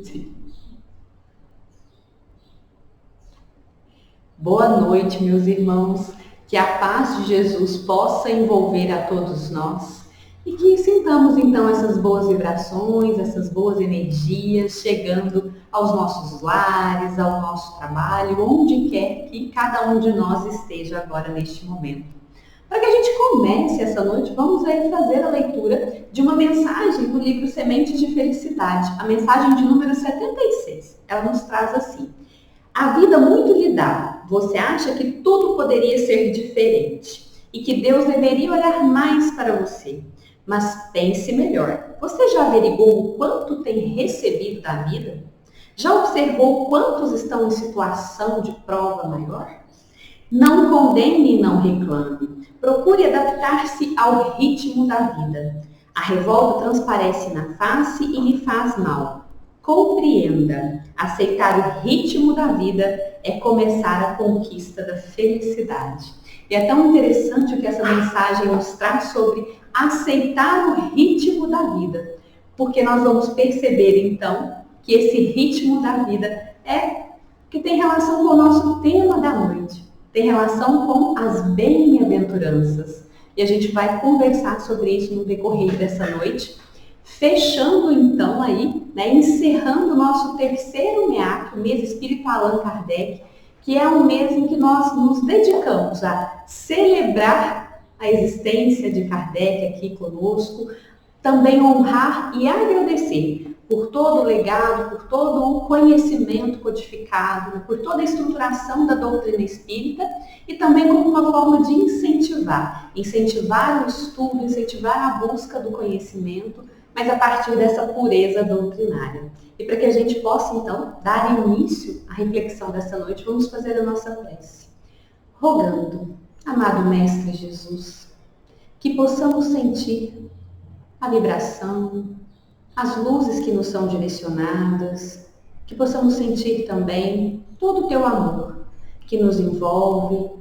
Sim. Boa noite, meus irmãos. Que a paz de Jesus possa envolver a todos nós e que sintamos então essas boas vibrações, essas boas energias chegando aos nossos lares, ao nosso trabalho, onde quer que cada um de nós esteja agora neste momento. Para que a gente comece essa noite, vamos aí fazer a leitura de uma mensagem do livro Sementes de Felicidade, a mensagem de número 76. Ela nos traz assim: a vida muito lhe dá. Você acha que tudo poderia ser diferente e que Deus deveria olhar mais para você. Mas pense melhor. Você já averigou o quanto tem recebido da vida? Já observou quantos estão em situação de prova maior? Não condene e não reclame. Procure adaptar-se ao ritmo da vida. A revolta transparece na face e lhe faz mal. Compreenda. Aceitar o ritmo da vida é começar a conquista da felicidade. E é tão interessante o que essa mensagem nos traz sobre aceitar o ritmo da vida, porque nós vamos perceber então que esse ritmo da vida é que tem relação com o nosso tema da noite, tem relação com as bem-aventuranças. E a gente vai conversar sobre isso no decorrer dessa noite, fechando então aí, encerrando o nosso terceiro MEAC, o mês espiritual Allan Kardec, que é um mês em que nós nos dedicamos a celebrar a existência de Kardec aqui conosco, também honrar e agradecer por todo o legado, por todo o conhecimento codificado, por toda a estruturação da doutrina espírita e também como uma forma de incentivar o estudo, incentivar a busca do conhecimento, mas a partir dessa pureza doutrinária. E para que a gente possa, então, dar início à reflexão dessa noite, vamos fazer a nossa prece. Rogando, amado Mestre Jesus, que possamos sentir a vibração, as luzes que nos são direcionadas, que possamos sentir também todo o teu amor que nos envolve,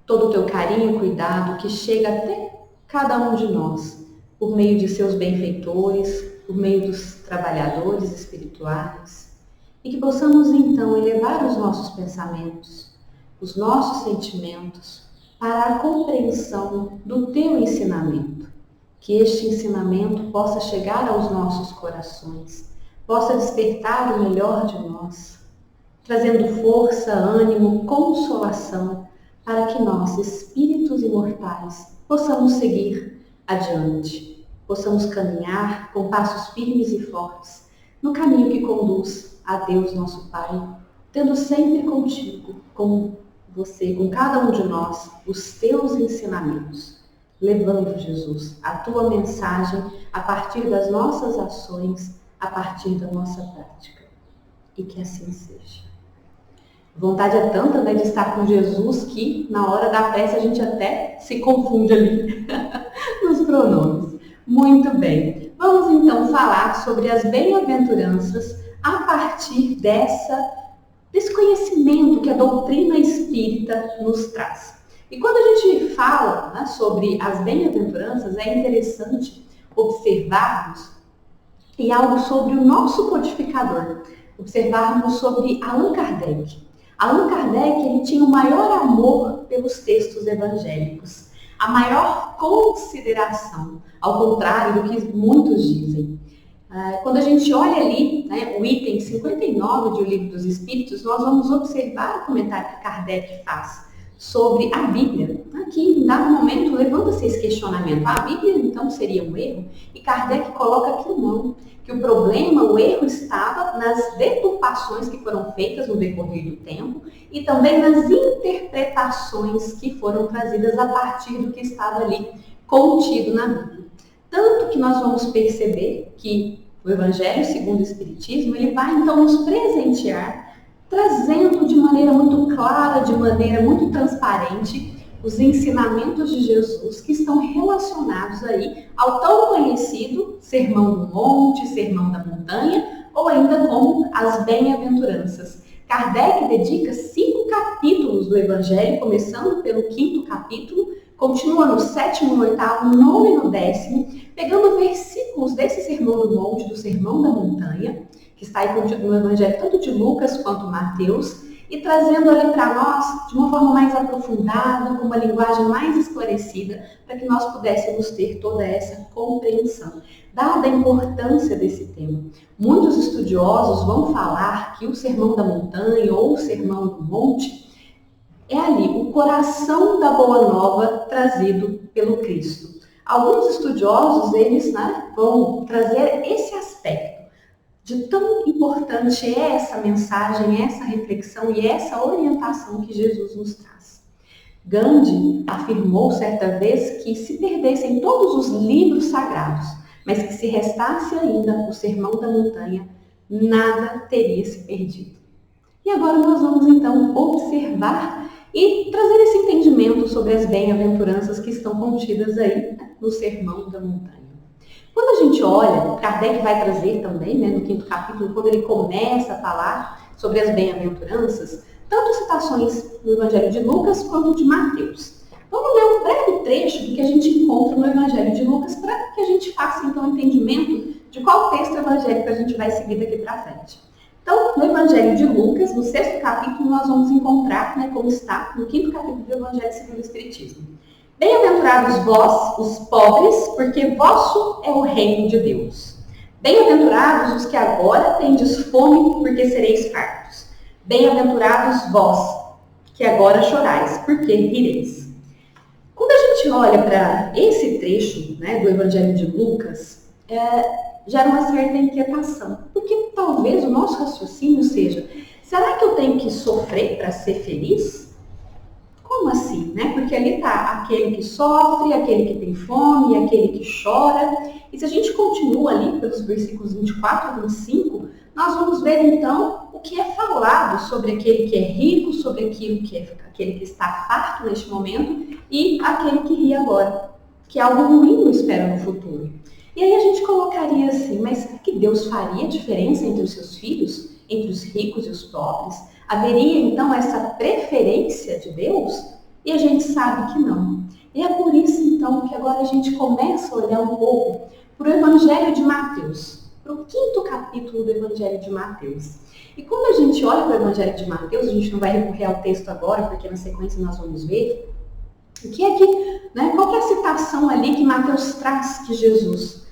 todo o teu carinho e cuidado que chega até cada um de nós, por meio de seus benfeitores, por meio dos trabalhadores espirituais, e que possamos então elevar os nossos pensamentos, os nossos sentimentos para a compreensão do teu ensinamento. Que este ensinamento possa chegar aos nossos corações, possa despertar o melhor de nós, trazendo força, ânimo, consolação, para que nós, espíritos imortais, possamos seguir adiante, possamos caminhar com passos firmes e fortes no caminho que conduz a Deus nosso Pai, tendo sempre contigo, com você, com cada um de nós, os teus ensinamentos, levando, Jesus, a tua mensagem a partir das nossas ações, a partir da nossa prática. E que assim seja. Vontade é tanta, de estar com Jesus que na hora da prece a gente até se confunde ali nos pronomes. Muito bem. Vamos então falar sobre as bem-aventuranças a partir desse conhecimento que a doutrina espírita nos traz. E quando a gente fala sobre as bem-aventuranças, é interessante observarmos e algo sobre o nosso codificador, observarmos sobre Allan Kardec. Allan Kardec ele tinha o maior amor pelos textos evangélicos, a maior consideração, ao contrário do que muitos dizem. Quando a gente olha ali o item 59 de O Livro dos Espíritos, nós vamos observar o comentário que Kardec faz sobre a Bíblia. Aqui, em dado momento, levanta-se esse questionamento. A Bíblia, então, seria um erro? E Kardec coloca que não, que o problema, o erro estava nas deturpações que foram feitas no decorrer do tempo e também nas interpretações que foram trazidas a partir do que estava ali contido na Bíblia. Tanto que nós vamos perceber que o Evangelho segundo o Espiritismo, ele vai, então, nos presentear trazendo de maneira muito clara, de maneira muito transparente, os ensinamentos de Jesus que estão relacionados aí ao tão conhecido Sermão do Monte, Sermão da Montanha, ou ainda como as Bem-aventuranças. Kardec dedica 5 capítulos do Evangelho, começando pelo 5º capítulo, continua no 7º, no 8º, no 9º e no 10º, pegando versículos desse Sermão do Monte, do Sermão da Montanha, que está aí contido no Evangelho tanto de Lucas quanto Mateus, e trazendo ali para nós de uma forma mais aprofundada, com uma linguagem mais esclarecida, para que nós pudéssemos ter toda essa compreensão, dada a importância desse tema. Muitos estudiosos vão falar que o Sermão da Montanha ou o Sermão do Monte é ali o coração da Boa Nova trazido pelo Cristo. Alguns estudiosos, eles vão trazer esse aspecto de tão importante é essa mensagem, essa reflexão e essa orientação que Jesus nos traz. Gandhi afirmou certa vez que se perdessem todos os livros sagrados, mas que se restasse ainda o Sermão da Montanha, nada teria se perdido. E agora nós vamos então observar e trazer esse entendimento sobre as bem-aventuranças que estão contidas aí no Sermão da Montanha. Quando a gente olha, Kardec vai trazer também, no 5º capítulo, quando ele começa a falar sobre as bem-aventuranças, tanto citações no Evangelho de Lucas quanto de Mateus. Vamos ler um breve trecho do que a gente encontra no Evangelho de Lucas para que a gente faça então um entendimento de qual texto evangélico a gente vai seguir daqui para frente. Então, no Evangelho de Lucas, no 6º capítulo, nós vamos encontrar, como está no 5º capítulo do Evangelho segundo o Espiritismo. Bem-aventurados vós, os pobres, porque vosso é o reino de Deus. Bem-aventurados os que agora tendes fome, porque sereis fartos. Bem-aventurados vós, que agora chorais, porque rireis. Quando a gente olha para esse trecho do Evangelho de Lucas, gera uma certa inquietação. Porque talvez o nosso raciocínio seja, será que eu tenho que sofrer para ser feliz? Como assim, Porque ali está aquele que sofre, aquele que tem fome, aquele que chora. E se a gente continua ali pelos versículos 24 e 25, nós vamos ver então o que é falado sobre aquele que é rico, sobre aquele que está farto neste momento e aquele que ri agora, que algo ruim nos espera no futuro. E aí a gente colocaria assim, mas será que Deus faria diferença entre os seus filhos, entre os ricos e os pobres? Haveria então essa preferência de Deus? E a gente sabe que não. E é por isso então que agora a gente começa a olhar um pouco para o Evangelho de Mateus, para o 5º capítulo do Evangelho de Mateus. E quando a gente olha para o Evangelho de Mateus, a gente não vai recorrer ao texto agora, porque na sequência nós vamos ver, o que é que, qual que é a citação ali que Mateus traz que Jesus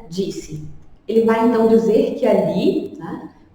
disse? Ele vai então dizer que ali,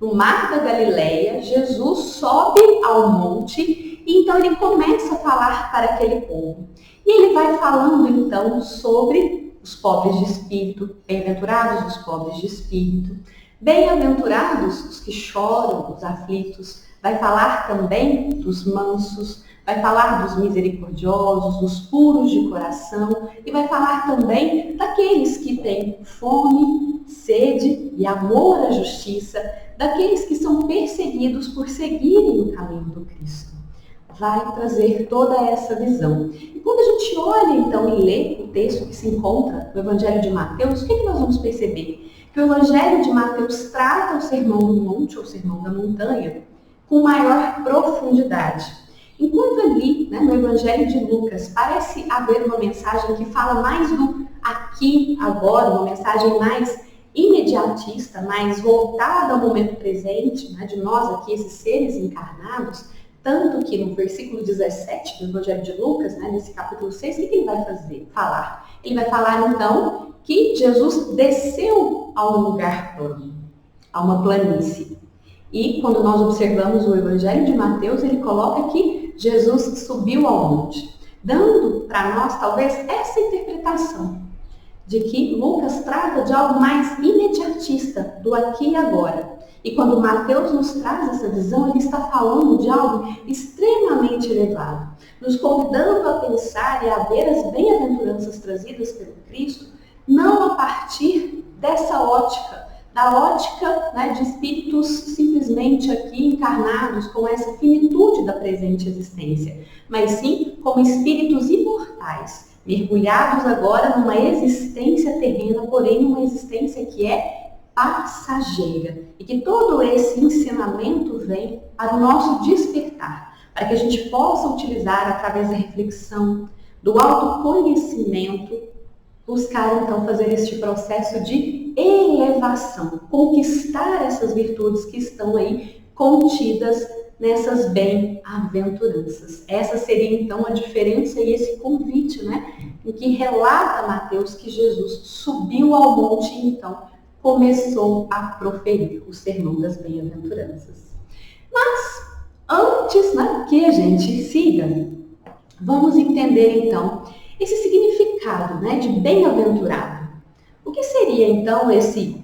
no Mar da Galileia, Jesus sobe ao monte e então ele começa a falar para aquele povo. E ele vai falando então sobre os pobres de espírito, bem-aventurados os pobres de espírito, bem-aventurados os que choram, os aflitos, vai falar também dos mansos, vai falar dos misericordiosos, dos puros de coração e vai falar também daqueles que têm fome, sede e amor à justiça, daqueles que são perseguidos por seguirem o caminho do Cristo. Vai trazer toda essa visão. E quando a gente olha então e lê o texto que se encontra no Evangelho de Mateus, o que nós vamos perceber? Que o Evangelho de Mateus trata o Sermão do Monte, ou o Sermão da Montanha, com maior profundidade. Enquanto ali, no Evangelho de Lucas, parece haver uma mensagem que fala mais do aqui, agora, uma mensagem mais imediatista, mais voltada ao momento presente, de nós aqui, esses seres encarnados, tanto que no versículo 17 do Evangelho de Lucas, nesse capítulo 6, o que ele vai falar? Ele vai falar, então, que Jesus desceu a um lugar plano, a uma planície. E quando nós observamos o Evangelho de Mateus, ele coloca que Jesus subiu ao monte, dando para nós, talvez, essa interpretação de que Lucas trata de algo mais imediatista, do aqui e agora. E quando Mateus nos traz essa visão, ele está falando de algo extremamente elevado, nos convidando a pensar e a ver as bem-aventuranças trazidas pelo Cristo, não a partir dessa ótica, da ótica de espíritos simplesmente aqui encarnados com essa finitude da presente existência, mas sim como espíritos imortais, mergulhados agora numa existência terrena, porém uma existência que é passageira. E que todo esse ensinamento vem para o nosso despertar, para que a gente possa utilizar através da reflexão, do autoconhecimento, buscar então fazer este processo de elevação, conquistar essas virtudes que estão aí contidas nessas bem-aventuranças. Essa seria então a diferença e esse convite, né, em que relata Mateus que Jesus subiu ao monte e então começou a proferir o sermão das bem-aventuranças. Mas antes, né, que a gente siga, vamos entender então esse significado, né, de bem-aventurado. O que seria então esse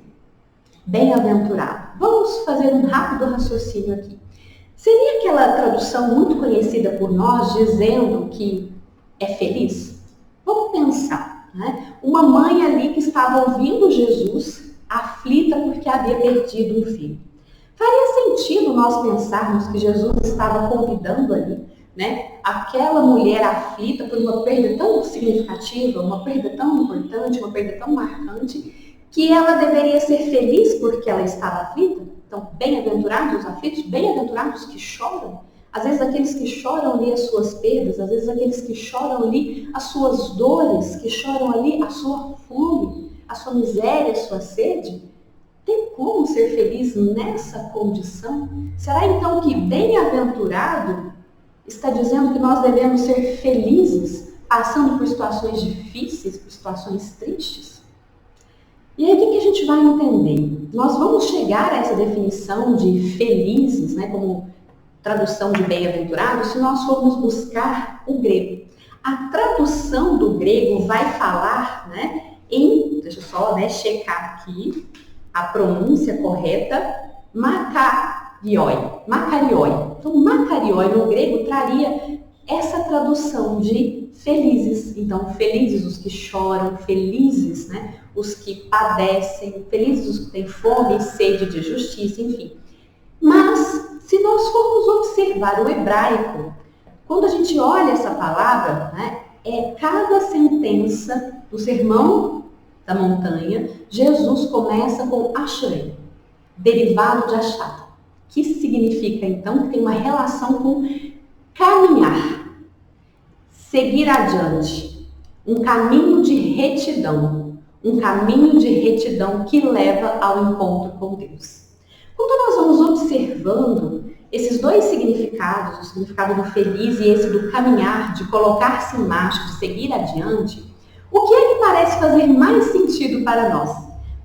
bem-aventurado? Vamos fazer um rápido raciocínio aqui. Seria aquela tradução muito conhecida por nós dizendo que é feliz? Vamos pensar, né? Uma mãe ali que estava ouvindo Jesus aflita porque havia perdido um filho. Faria sentido nós pensarmos que Jesus estava convidando ali, né, aquela mulher aflita por uma perda tão significativa, uma perda tão importante, uma perda tão marcante, que ela deveria ser feliz porque ela estava aflita? Então, bem-aventurados os aflitos, bem-aventurados que choram. Às vezes aqueles que choram ali as suas perdas, às vezes aqueles que choram ali as suas dores, que choram ali a sua fome, a sua miséria, a sua sede. Tem como ser feliz nessa condição? Será então que bem-aventurado está dizendo que nós devemos ser felizes passando por situações difíceis, por situações tristes? E aí o que a gente vai entender? Nós vamos chegar a essa definição de felizes, né, como tradução de bem-aventurado, se nós formos buscar o grego. A tradução do grego vai falar, né, deixa eu só, né, checar aqui a pronúncia correta, makarioi. Então, makarioi no grego traria essa tradução de felizes. Então, felizes os que choram, felizes, né, os que padecem, felizes os que têm fome e sede de justiça, enfim. Mas, se nós formos observar o hebraico, quando a gente olha essa palavra, né, cada sentença do Sermão da Montanha, Jesus começa com Ashrei, derivado de Achá, que significa então que tem uma relação com caminhar, seguir adiante, um caminho de retidão, que leva ao encontro com Deus. Quando nós vamos observando esses dois significados, o significado do feliz e esse do caminhar, de colocar-se em marcha, de seguir adiante, o que é que parece fazer mais sentido para nós?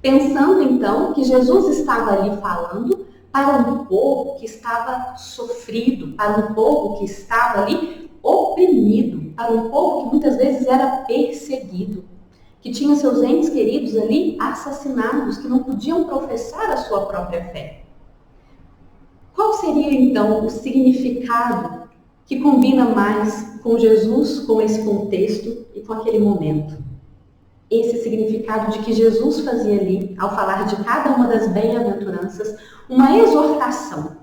Pensando então que Jesus estava ali falando para um povo que estava sofrido, para um povo que estava ali oprimido, para um povo que muitas vezes era perseguido, que tinha seus entes queridos ali assassinados, que não podiam professar a sua própria fé. Qual seria então o significado que combina mais com Jesus, com esse contexto e com aquele momento? Esse significado de que Jesus fazia ali, ao falar de cada uma das bem-aventuranças, uma exortação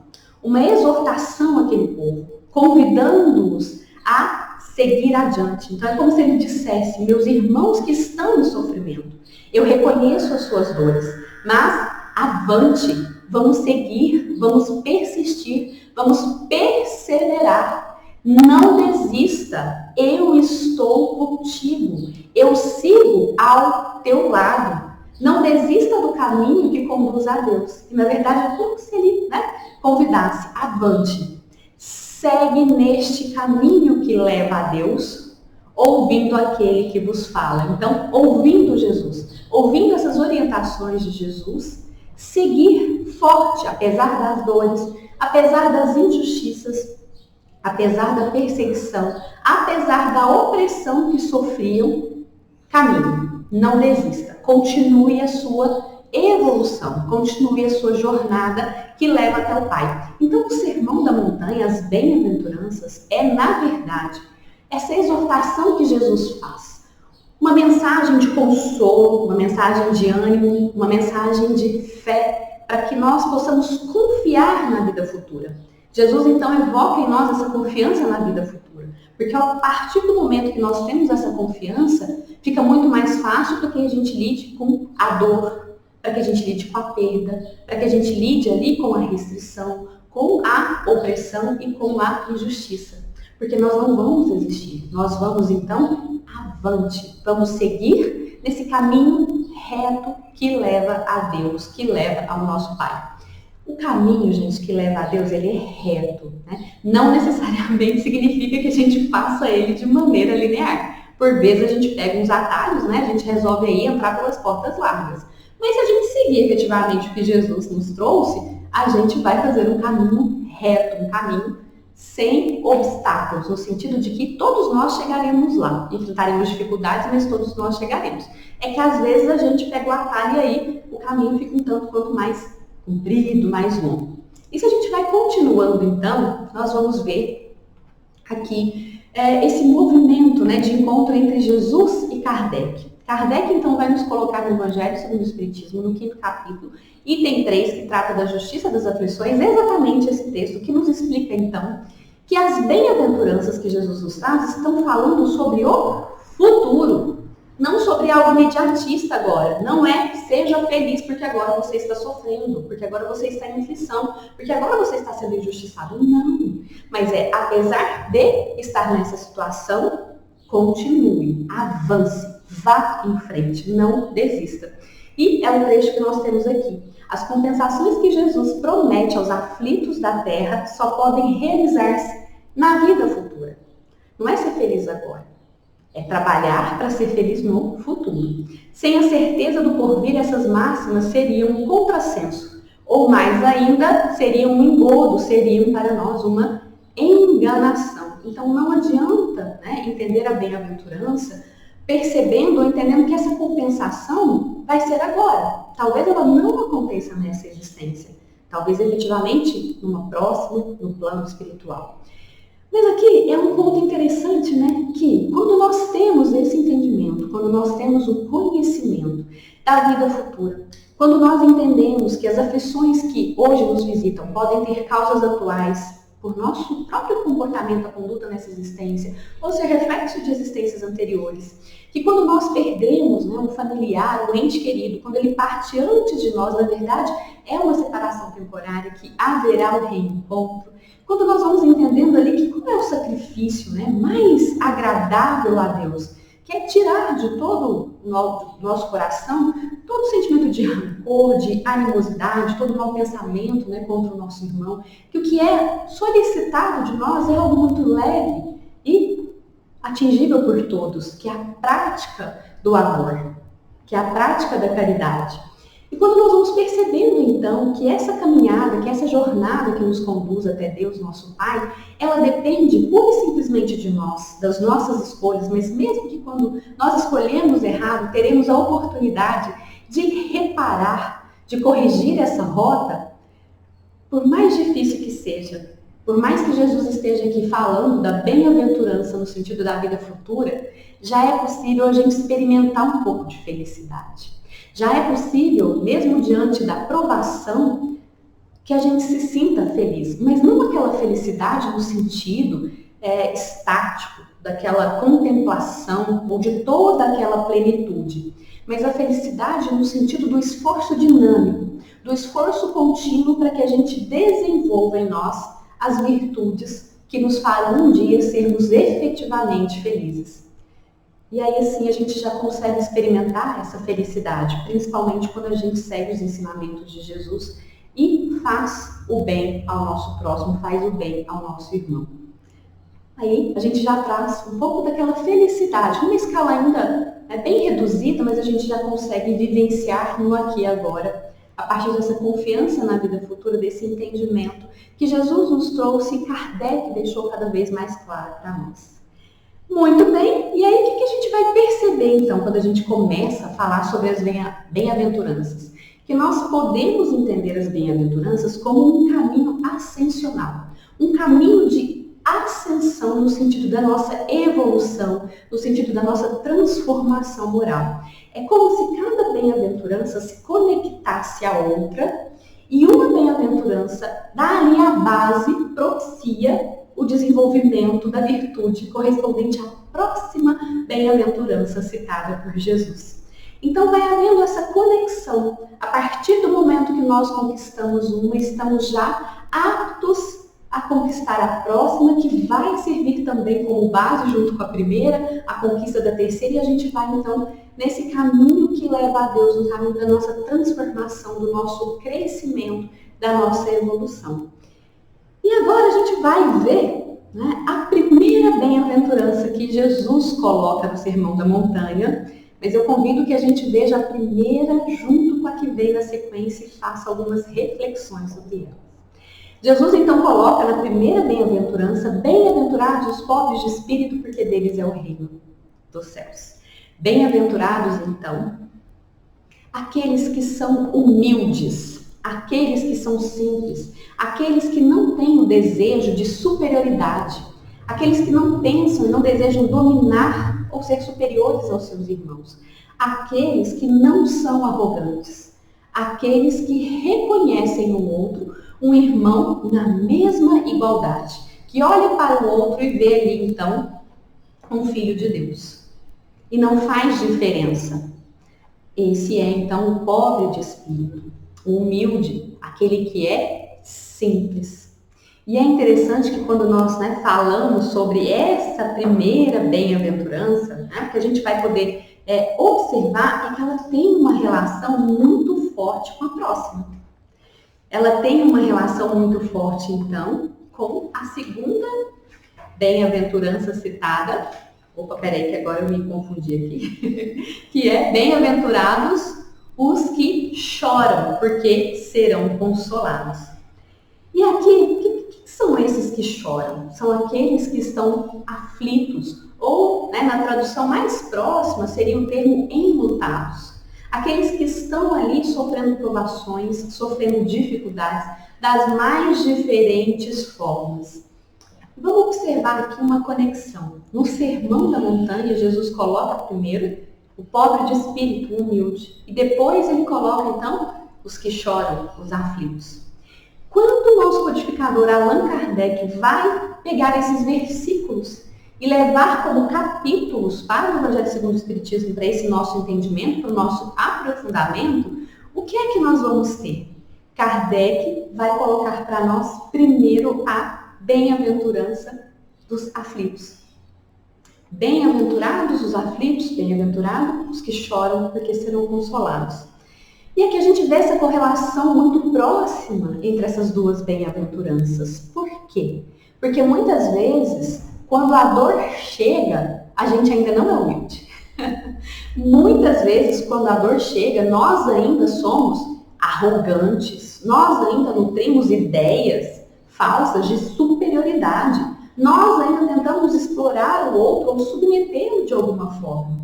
àquele povo, convidando-os a seguir adiante. Então é como se ele dissesse: meus irmãos que estão em sofrimento, eu reconheço as suas dores, mas avante, vamos seguir, vamos persistir, vamos perseverar. Não desista, eu estou contigo, eu sigo ao teu lado. Não desista do caminho que conduz a Deus. E na verdade é como se ele, né, convidasse: avante, segue neste caminho que leva a Deus, ouvindo aquele que vos fala. Então, ouvindo Jesus, ouvindo essas orientações de Jesus, seguir forte, apesar das dores, apesar das injustiças, apesar da perseguição, apesar da opressão que sofriam, caminhe, não desista, continue a sua evolução, continue a sua jornada que leva até o Pai. Então, o Sermão da Montanha, as bem-aventuranças, na verdade, essa exortação que Jesus faz. Uma mensagem de consolo, uma mensagem de ânimo, uma mensagem de fé, para que nós possamos confiar na vida futura. Jesus, então, evoca em nós essa confiança na vida futura. Porque a partir do momento que nós temos essa confiança, fica muito mais fácil para que a gente lide com a dor, para que a gente lide com a perda, para que a gente lide ali com a restrição, com a opressão e com a injustiça. Porque nós não vamos desistir. Nós vamos, então, avante. Vamos seguir nesse caminho reto que leva a Deus, que leva ao nosso Pai. O caminho, gente, que leva a Deus, ele é reto, né? Não necessariamente significa que a gente faça ele de maneira linear. Por vezes a gente pega uns atalhos, né? A gente resolve aí entrar pelas portas largas. Mas se a gente seguir efetivamente o que Jesus nos trouxe, a gente vai fazer um caminho reto, um caminho sem obstáculos, no sentido de que todos nós chegaremos lá. Enfrentaremos dificuldades, mas todos nós chegaremos. É que às vezes a gente pega o atalho e aí o caminho fica um tanto quanto mais comprido, mais longo. E se a gente vai continuando, então, nós vamos ver aqui esse movimento, né, de encontro entre Jesus e Kardec. Kardec, então, vai nos colocar no Evangelho segundo o Espiritismo, no 5º capítulo, item 3, que trata da justiça das aflições, exatamente esse texto que nos explica, então, que as bem-aventuranças que Jesus nos traz estão falando sobre o futuro. Não sobre algo imediatista agora. Não é seja feliz porque agora você está sofrendo, porque agora você está em aflição, porque agora você está sendo injustiçado. Não. Mas apesar de estar nessa situação, continue, avance, vá em frente, não desista. E é um trecho que nós temos aqui. As compensações que Jesus promete aos aflitos da terra só podem realizar-se na vida futura. Não é ser feliz agora. É trabalhar para ser feliz no futuro. Sem a certeza do porvir, essas máximas seriam um contrassenso. Ou mais ainda, seriam um engodo, seriam para nós uma enganação. Então não adianta, né, entender a bem-aventurança percebendo ou entendendo que essa compensação vai ser agora. Talvez ela não aconteça nessa existência. Talvez efetivamente numa próxima, no plano espiritual. Mas aqui é um ponto interessante, né? Que quando nós temos esse entendimento, quando nós temos o conhecimento da vida futura, quando nós entendemos que as aflições que hoje nos visitam podem ter causas atuais por nosso próprio comportamento, a conduta nessa existência, ou ser reflexo de existências anteriores, que quando nós perdemos, né, um familiar, um ente querido, quando ele parte antes de nós, na verdade, é uma separação temporária, que haverá um reencontro. Quando nós vamos entendendo ali que como é o sacrifício, né, mais agradável a Deus, que é tirar de todo o nosso coração todo o sentimento de rancor, de animosidade, todo o mau pensamento, né, contra o nosso irmão, que o que é solicitado de nós é algo muito leve e atingível por todos, que é a prática do amor, que é a prática da caridade. E quando nós vamos percebendo, então, que essa caminhada, que essa jornada que nos conduz até Deus, nosso Pai, ela depende pura e simplesmente de nós, das nossas escolhas, mas mesmo que quando nós escolhemos errado, teremos a oportunidade de reparar, de corrigir essa rota, por mais difícil que seja, por mais que Jesus esteja aqui falando da bem-aventurança no sentido da vida futura, já é possível a gente experimentar um pouco de felicidade. Já é possível, mesmo diante da provação, que a gente se sinta feliz, mas não aquela felicidade no sentido estático, daquela contemplação ou de toda aquela plenitude, mas a felicidade no sentido do esforço dinâmico, do esforço contínuo para que a gente desenvolva em nós as virtudes que nos farão um dia sermos efetivamente felizes. E aí assim a gente já consegue experimentar essa felicidade, principalmente quando a gente segue os ensinamentos de Jesus e faz o bem ao nosso próximo, faz o bem ao nosso irmão. Aí a gente já traz um pouco daquela felicidade, numa escala ainda bem reduzida, mas a gente já consegue vivenciar no aqui e agora, a partir dessa confiança na vida futura, desse entendimento que Jesus nos trouxe e Kardec deixou cada vez mais claro para nós. Muito bem, e aí o que a gente vai perceber então quando a gente começa a falar sobre as bem-aventuranças? Que nós podemos entender as bem-aventuranças como um caminho ascensional, um caminho de ascensão no sentido da nossa evolução, no sentido da nossa transformação moral. É como se cada bem-aventurança se conectasse à outra e uma bem-aventurança dá ali a base, propicia o desenvolvimento da virtude correspondente à próxima bem-aventurança citada por Jesus. Então vai havendo essa conexão. A partir do momento que nós conquistamos uma, estamos já aptos a conquistar a próxima, que vai servir também como base junto com a primeira, a conquista da terceira, e a gente vai então nesse caminho que leva a Deus, no caminho da nossa transformação, do nosso crescimento, da nossa evolução. E agora a gente vai ver, né, a primeira bem-aventurança que Jesus coloca no Sermão da Montanha, mas eu convido que a gente veja a primeira junto com a que vem na sequência e faça algumas reflexões sobre ela. Jesus então coloca na primeira bem-aventurança: bem-aventurados os pobres de espírito, porque deles é o reino dos céus. Bem-aventurados então aqueles que são humildes, aqueles que são simples, aqueles que não têm o desejo de superioridade, aqueles que não pensam e não desejam dominar ou ser superiores aos seus irmãos, aqueles que não são arrogantes, aqueles que reconhecem no outro um irmão na mesma igualdade, que olha para o outro e vê ali então um filho de Deus e não faz diferença. Esse é então o pobre de espírito, o humilde, aquele que é simples. E é interessante que quando nós, falamos sobre essa primeira bem-aventurança, que a gente vai poder observar é que ela tem uma relação muito forte com a próxima. Ela tem uma relação muito forte, então, com a segunda bem-aventurança citada. Opa, peraí que agora eu me confundi aqui. Que é: bem-aventurados os que choram, porque serão consolados. E aqui, que são esses que choram? São aqueles que estão aflitos, ou, na tradução mais próxima, seria o termo enlutados. Aqueles que estão ali sofrendo provações, sofrendo dificuldades das mais diferentes formas. Vamos observar aqui uma conexão. No Sermão da Montanha, Jesus coloca primeiro o pobre de espírito, o humilde, e depois ele coloca então os que choram, os aflitos. Quando o nosso codificador Allan Kardec vai pegar esses versículos e levar como capítulos para o Evangelho segundo o Espiritismo, para esse nosso entendimento, para o nosso aprofundamento, o que é que nós vamos ter? Kardec vai colocar para nós primeiro a bem-aventurança dos aflitos. Bem-aventurados os aflitos, bem-aventurados os que choram, porque serão consolados. E aqui a gente vê essa correlação muito próxima entre essas duas bem-aventuranças. Por quê? Porque muitas vezes, quando a dor chega, a gente ainda não é humilde. Muitas vezes, quando a dor chega, nós ainda somos arrogantes, nós ainda nutrimos ideias falsas de superioridade, nós ainda tentamos explorar o outro ou submetê-lo de alguma forma.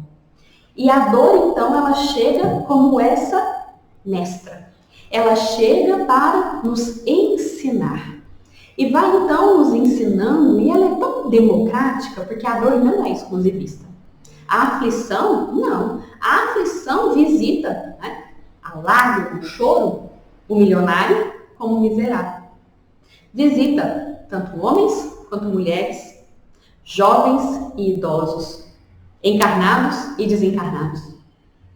E a dor, então, ela chega como essa mestra. Ela chega para nos ensinar. E vai então nos ensinando, e ela é tão democrática, porque a dor não é exclusivista. A aflição, não. A aflição visita, a lágrima, o choro, o milionário como o miserável. Visita tanto homens quanto mulheres, jovens e idosos, encarnados e desencarnados.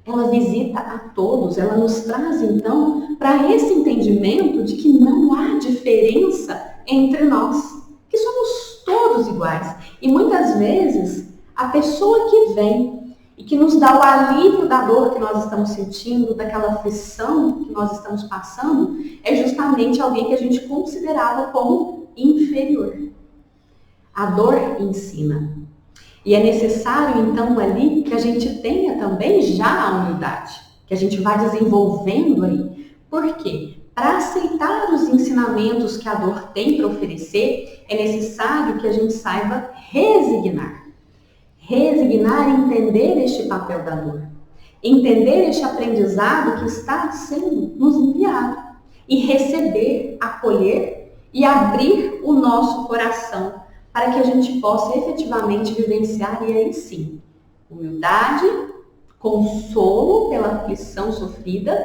Ela visita a todos, ela nos traz então para esse entendimento de que não há diferença entre nós, que somos todos iguais. E muitas vezes a pessoa que vem e que nos dá o alívio da dor que nós estamos sentindo, daquela aflição que nós estamos passando, é justamente alguém que a gente considerava como inferior. A dor ensina. E é necessário, então, ali que a gente tenha também já a humildade, que a gente vai desenvolvendo aí. Por quê? Para aceitar os ensinamentos que a dor tem para oferecer, é necessário que a gente saiba resignar. Resignar e entender este papel da dor. Entender este aprendizado que está sendo nos enviado. E receber, acolher e abrir o nosso coração para que a gente possa efetivamente vivenciar, e aí sim, humildade, consolo pela aflição sofrida,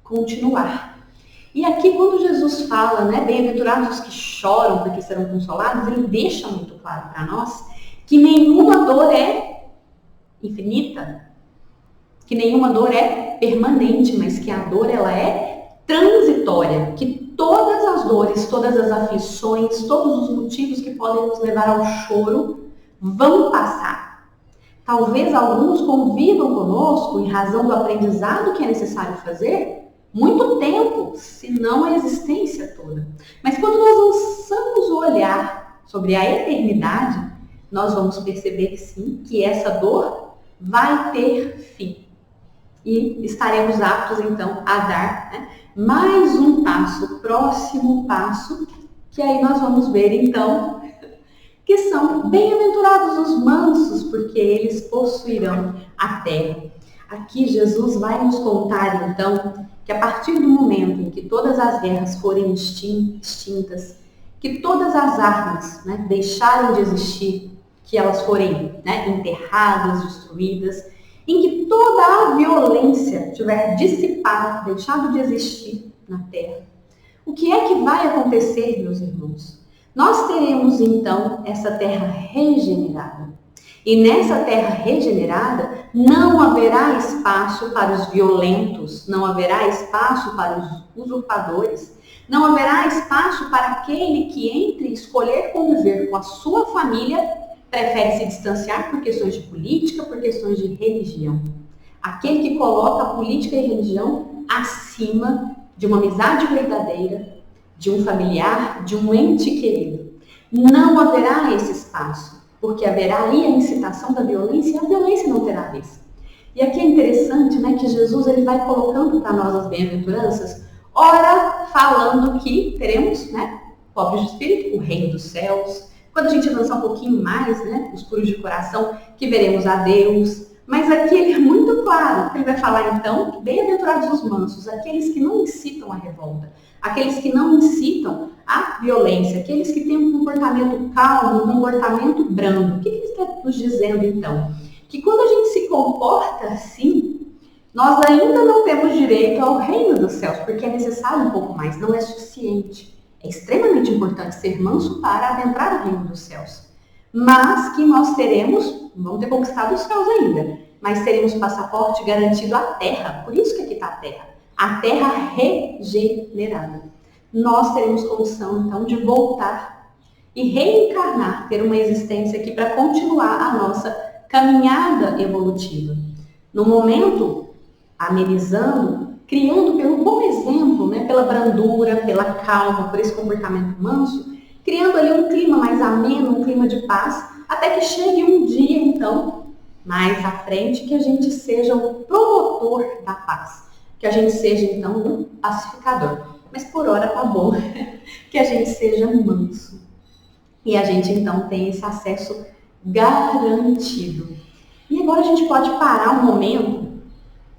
continuar. E aqui quando Jesus fala, bem-aventurados os que choram porque serão consolados, ele deixa muito claro para nós que nenhuma dor é infinita, que nenhuma dor é permanente, mas que a dor ela é transitória, que todas as dores, todas as aflições, todos os motivos que podem nos levar ao choro vão passar. Talvez alguns convivam conosco em razão do aprendizado que é necessário fazer muito tempo, se não a existência toda. Mas quando nós lançamos o olhar sobre a eternidade, nós vamos perceber sim que essa dor vai ter fim. E estaremos aptos então a dar, né, mais um passo, próximo passo, que aí nós vamos ver então que são bem-aventurados os mansos, porque eles possuirão a terra. Aqui Jesus vai nos contar então que a partir do momento em que todas as guerras forem extintas, que todas as armas, né, deixarem de existir, que elas forem, né, enterradas, destruídas, em que toda a violência tiver dissipado, deixado de existir na terra, o que é que vai acontecer, meus irmãos? Nós teremos então essa terra regenerada. E nessa terra regenerada não haverá espaço para os violentos, não haverá espaço para os usurpadores, não haverá espaço para aquele que, entre escolher conviver com a sua família, prefere se distanciar por questões de política, por questões de religião. Aquele que coloca a política e a religião acima de uma amizade verdadeira, de um familiar, de um ente querido. Não haverá esse espaço, porque haverá aí a incitação da violência e a violência não terá vez. E aqui é interessante, né, que Jesus ele vai colocando para nós as bem-aventuranças, ora falando que teremos, né, pobres de espírito, o reino dos céus. Quando a gente avançar um pouquinho mais, né, os puros de coração, que veremos a Deus. Mas aqui ele é muito claro, ele vai falar então que bem-aventurados os mansos, aqueles que não incitam a revolta, aqueles que não incitam a violência, aqueles que têm um comportamento calmo, um comportamento brando. O que ele está nos dizendo então? Que quando a gente se comporta assim, nós ainda não temos direito ao reino dos céus, porque é necessário um pouco mais, não é suficiente. É extremamente importante ser manso para adentrar o reino dos céus. Mas que nós teremos, não vamos ter conquistado os céus ainda, mas teremos passaporte garantido à terra. Por isso que aqui está a terra regenerada. Nós teremos condição, então, de voltar e reencarnar, ter uma existência aqui para continuar a nossa caminhada evolutiva. No momento, amenizando, criando pelo bom exemplo, né, pela brandura, pela calma, por esse comportamento manso, criando ali um clima mais ameno, um clima de paz, até que chegue um dia, então, mais à frente, que a gente seja o promotor da paz, que a gente seja, então, um pacificador. Mas por hora tá bom que a gente seja manso. E a gente, então, tem esse acesso garantido. E agora a gente pode parar um momento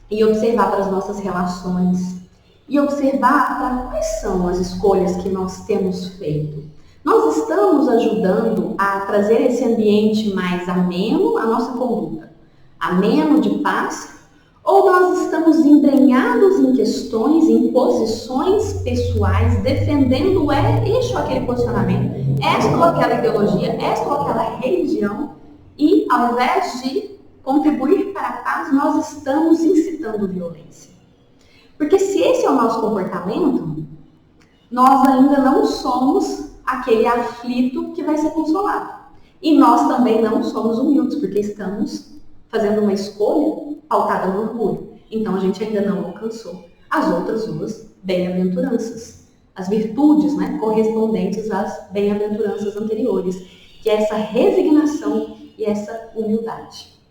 e observar para as nossas relações e observar para quais são as escolhas que nós temos feito. Nós estamos ajudando a trazer esse ambiente mais ameno à nossa conduta, ameno de paz, ou nós estamos embrenhados em questões, em posições pessoais, defendendo este ou aquele posicionamento, esta ou aquela ideologia, esta ou aquela religião, e ao invés de contribuir para a paz, nós estamos incitando violência. Porque se esse é o nosso comportamento, nós ainda não somos aquele aflito que vai ser consolado. E nós também não somos humildes, porque estamos fazendo uma escolha pautada no orgulho. Então a gente ainda não alcançou as outras duas bem-aventuranças. As virtudes, né, correspondentes às bem-aventuranças anteriores, que é essa resignação e essa humildade.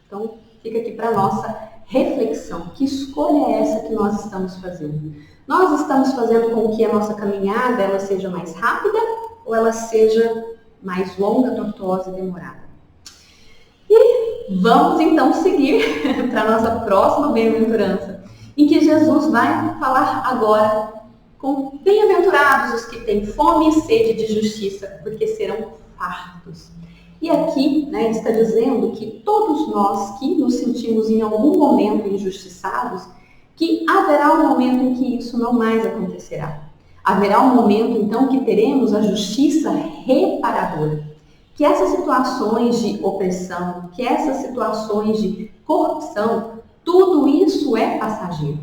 Então fica aqui para a nossa reflexão. Que escolha é essa que nós estamos fazendo? Nós estamos fazendo com que a nossa caminhada ela seja mais rápida ou ela seja mais longa, tortuosa e demorada? E vamos então seguir para a nossa próxima bem-aventurança, em que Jesus vai falar agora com bem-aventurados os que têm fome e sede de justiça, porque serão fartos. E aqui, né, ele está dizendo que todos nós que nos sentimos em algum momento injustiçados, que haverá um momento em que isso não mais acontecerá. Haverá um momento, então, que teremos a justiça reparadora. Que essas situações de opressão, que essas situações de corrupção, tudo isso é passageiro.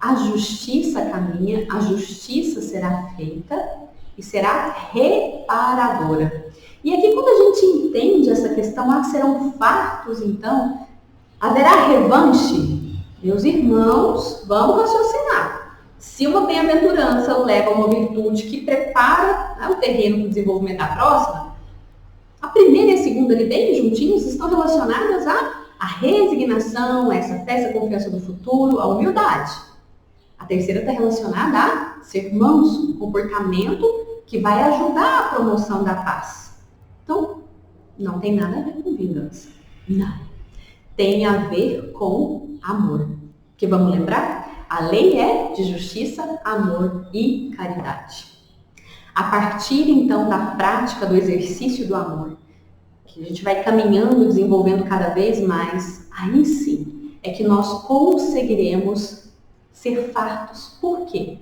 A justiça caminha, a justiça será feita e será reparadora. E aqui quando a gente entende essa questão, serão fartos então, haverá revanche? Meus irmãos, vamos raciocinar. Se uma bem-aventurança leva a uma virtude que prepara o terreno para o desenvolvimento da próxima, a primeira e a segunda ali bem juntinhos estão relacionadas à resignação, a essa fé, essa confiança no futuro, a humildade. A terceira está relacionada a ser manso, um comportamento que vai ajudar a promoção da paz. Então, não tem nada a ver com vingança. Não. Tem a ver com amor. Que vamos lembrar? A lei é de justiça, amor e caridade. A partir, então, da prática do exercício do amor, que a gente vai caminhando, desenvolvendo cada vez mais, aí sim é que nós conseguiremos ser fartos. Por quê?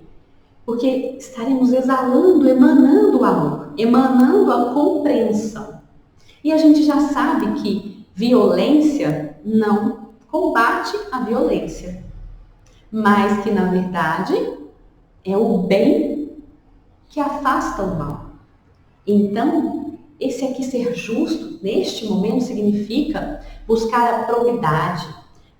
Porque estaremos exalando, emanando o amor, emanando a compreensão. E a gente já sabe que violência não combate a violência, mas que, na verdade, é o bem que afasta o mal. Então, esse aqui ser justo, neste momento, significa buscar a probidade,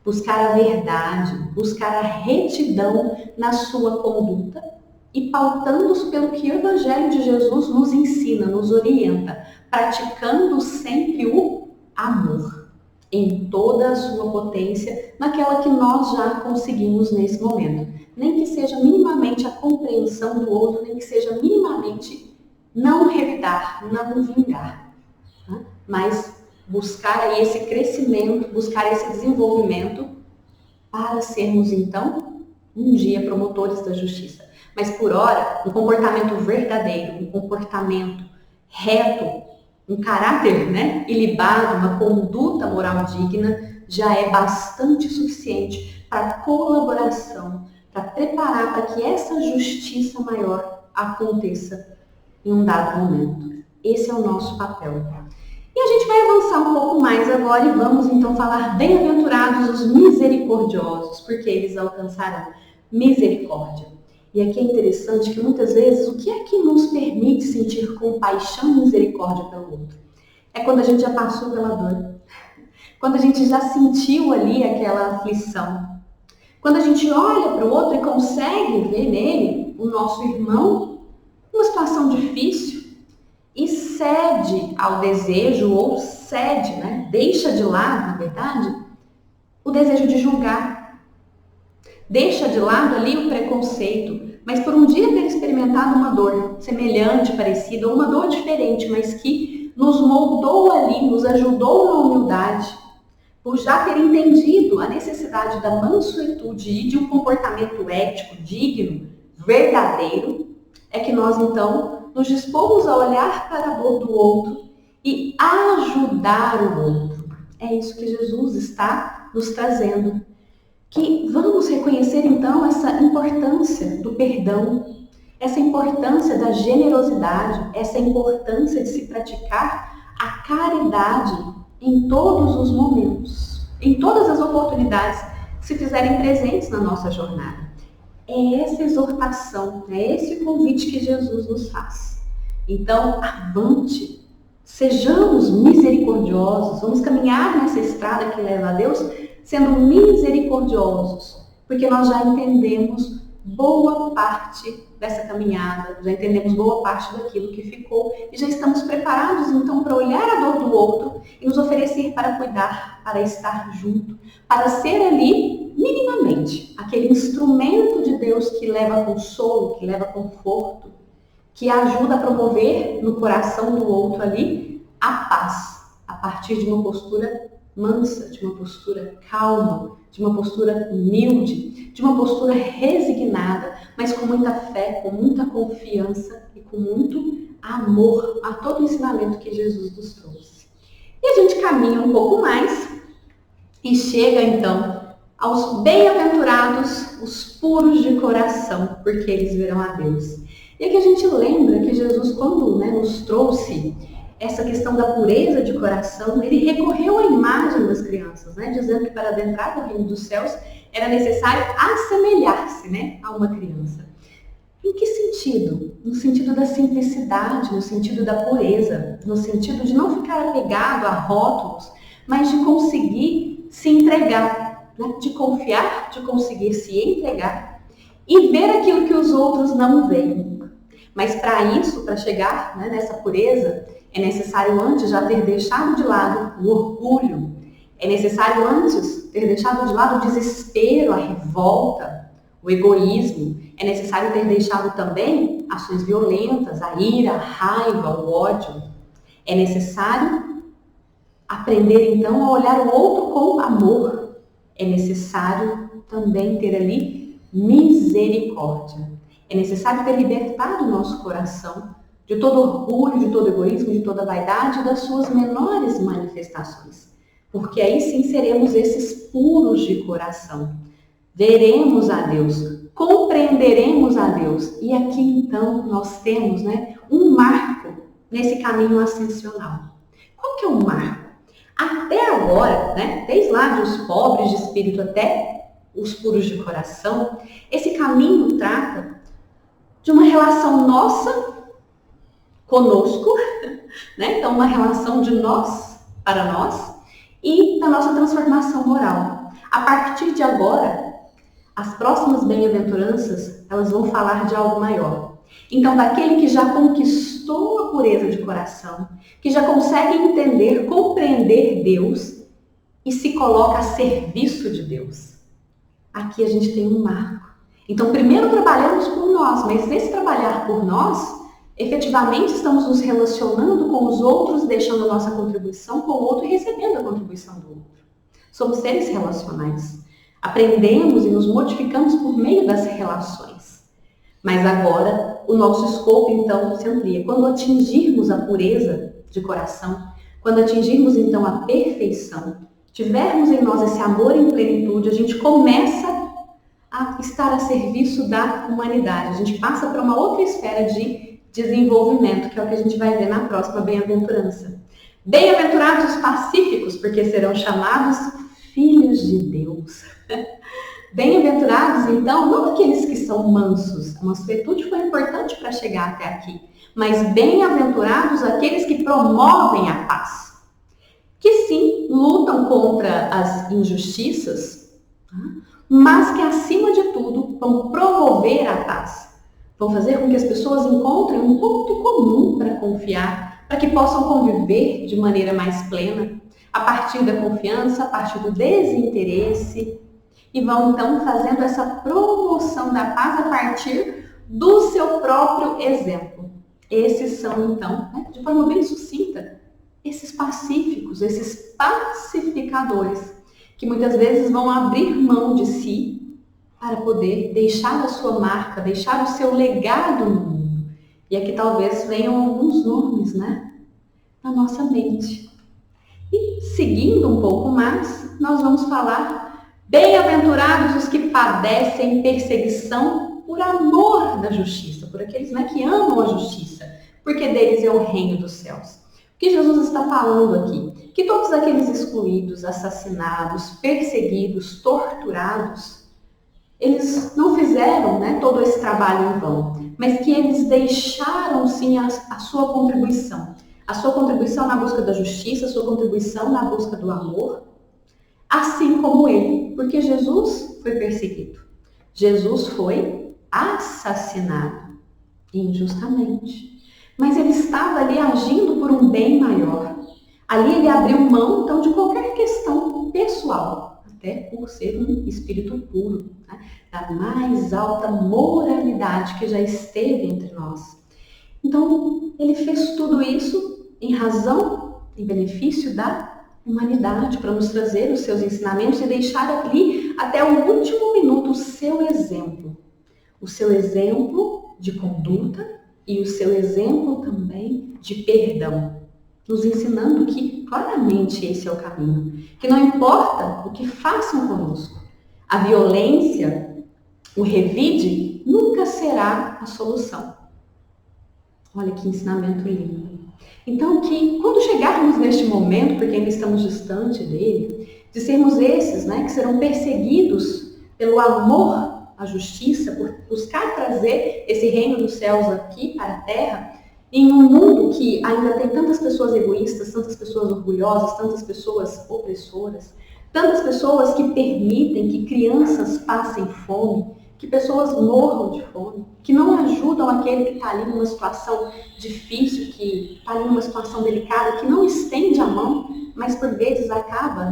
buscar a verdade, buscar a retidão na sua conduta e pautando-se pelo que o Evangelho de Jesus nos ensina, nos orienta, praticando sempre o amor em toda a sua potência, naquela que nós já conseguimos nesse momento. Nem que seja minimamente a compreensão do outro, nem que seja minimamente não revidar, não vingar, tá? Mas buscar aí esse crescimento, buscar esse desenvolvimento para sermos então um dia promotores da justiça. Mas por ora, um comportamento verdadeiro, um comportamento reto, um caráter, ilibado, uma conduta moral digna já é bastante suficiente para a colaboração, para preparar para que essa justiça maior aconteça em um dado momento. Esse é o nosso papel. E a gente vai avançar um pouco mais agora e vamos então falar bem-aventurados os misericordiosos, porque eles alcançarão misericórdia. E aqui é interessante que muitas vezes o que é que nos permite sentir compaixão e misericórdia pelo outro? É quando a gente já passou pela dor, quando a gente já sentiu ali aquela aflição, quando a gente olha para o outro e consegue ver nele o nosso irmão numa situação difícil e cede ao desejo ou cede, deixa de lado, na verdade, o desejo de julgar. Deixa de lado ali o preconceito, mas por um dia ter experimentado uma dor semelhante, parecida, ou uma dor diferente, mas que nos moldou ali, nos ajudou na humildade, por já ter entendido a necessidade da mansuetude e de um comportamento ético, digno, verdadeiro, é que nós então nos dispomos a olhar para a dor do outro e ajudar o outro. É isso que Jesus está nos trazendo. Que vamos reconhecer então essa importância do perdão, essa importância da generosidade, essa importância de se praticar a caridade em todos os momentos, em todas as oportunidades que se fizerem presentes na nossa jornada. É essa exortação, é esse convite que Jesus nos faz. Então, avante, sejamos misericordiosos, vamos caminhar nessa estrada que leva a Deus, sendo misericordiosos, porque nós já entendemos boa parte dessa caminhada, já entendemos boa parte daquilo que ficou e já estamos preparados então para olhar a dor do outro e nos oferecer para cuidar, para estar junto, para ser ali minimamente aquele instrumento de Deus que leva consolo, que leva conforto, que ajuda a promover no coração do outro ali a paz, a partir de uma postura mansa, de uma postura calma, de uma postura humilde, de uma postura resignada, mas com muita fé, com muita confiança e com muito amor a todo o ensinamento que Jesus nos trouxe. E a gente caminha um pouco mais e chega então aos bem-aventurados, os puros de coração, porque eles verão a Deus. E aqui a gente lembra que Jesus, quando nos trouxe essa questão da pureza de coração, ele recorreu à imagem das crianças, dizendo que para adentrar no reino dos céus era necessário assemelhar-se a uma criança. Em que sentido? No sentido da simplicidade, no sentido da pureza, no sentido de não ficar apegado a rótulos, mas de conseguir se entregar, né? De confiar, de conseguir se entregar e ver aquilo que os outros não veem. Mas para isso, para chegar, né, nessa pureza, é necessário antes já ter deixado de lado o orgulho, é necessário antes ter deixado de lado o desespero, a revolta, o egoísmo. É necessário ter deixado também ações violentas, a ira, a raiva, o ódio. É necessário aprender então a olhar o outro com amor. É necessário também ter ali misericórdia. É necessário ter libertado o nosso coração de todo orgulho, de todo egoísmo, de toda vaidade e das suas menores manifestações. Porque aí sim seremos esses puros de coração. Veremos a Deus, compreenderemos a Deus. E aqui então nós temos, né, um marco nesse caminho ascensional. Qual que é o marco? Até agora, né, desde lá dos pobres de espírito até os puros de coração, esse caminho trata de uma relação nossa conosco, né? Então uma relação de nós para nós e da nossa transformação moral. A partir de agora, as próximas bem-aventuranças, elas vão falar de algo maior. Então, daquele que já conquistou a pureza de coração, que já consegue entender, compreender Deus e se coloca a serviço de Deus. Aqui a gente tem um marco. Então, primeiro trabalhamos por nós, mas nesse trabalhar por nós, efetivamente estamos nos relacionando com os outros, deixando a nossa contribuição com o outro e recebendo a contribuição do outro. Somos seres relacionais. Aprendemos e nos modificamos por meio das relações. Mas agora, o nosso escopo, então, se amplia. Quando atingirmos a pureza de coração, quando atingirmos, então, a perfeição, tivermos em nós esse amor em plenitude, a gente começa a estar a serviço da humanidade. A gente passa para uma outra esfera de desenvolvimento, que é o que a gente vai ver na próxima bem-aventurança. Bem-aventurados os pacíficos, porque serão chamados filhos de Deus. Bem-aventurados, então, não aqueles que são mansos. A mansuetude foi importante para chegar até aqui. Mas bem-aventurados aqueles que promovem a paz. Que sim, lutam contra as injustiças, mas que acima de tudo vão promover a paz. Vão fazer com que as pessoas encontrem um ponto comum para confiar, para que possam conviver de maneira mais plena, a partir da confiança, a partir do desinteresse, e vão então fazendo essa promoção da paz a partir do seu próprio exemplo. Esses são então, né, de forma bem sucinta, esses pacíficos, esses pacificadores, que muitas vezes vão abrir mão de si para poder deixar a sua marca, deixar o seu legado no mundo. E aqui talvez venham alguns nomes, né, na nossa mente. E seguindo um pouco mais, nós vamos falar: bem-aventurados os que padecem perseguição por amor da justiça, por aqueles, né, que amam a justiça, porque deles é o reino dos céus. O que Jesus está falando aqui? Que todos aqueles excluídos, assassinados, perseguidos, torturados, eles não fizeram, né, todo esse trabalho em vão, mas que eles deixaram sim a sua contribuição. A sua contribuição na busca da justiça, a sua contribuição na busca do amor, assim como ele, porque Jesus foi perseguido. Jesus foi assassinado injustamente. Mas ele estava ali agindo por um bem maior. Ali ele abriu mão, então, de qualquer questão pessoal, até por ser um espírito puro, né, da mais alta moralidade que já esteve entre nós. Então, ele fez tudo isso em razão e benefício da humanidade, para nos trazer os seus ensinamentos e deixar ali, até o último minuto, o seu exemplo de conduta e o seu exemplo também de perdão, nos ensinando que claramente esse é o caminho, que não importa o que façam conosco, a violência, o revide, nunca será a solução. Olha que ensinamento lindo. Então, que quando chegarmos neste momento, porque ainda estamos distante dele, de sermos esses, né, que serão perseguidos pelo amor a justiça, por buscar trazer esse reino dos céus aqui para a terra, em um mundo que ainda tem tantas pessoas egoístas, tantas pessoas orgulhosas, tantas pessoas opressoras, tantas pessoas que permitem que crianças passem fome, que pessoas morram de fome, que não ajudam aquele que está ali numa situação difícil, que está ali numa situação delicada, que não estende a mão, mas por vezes acaba,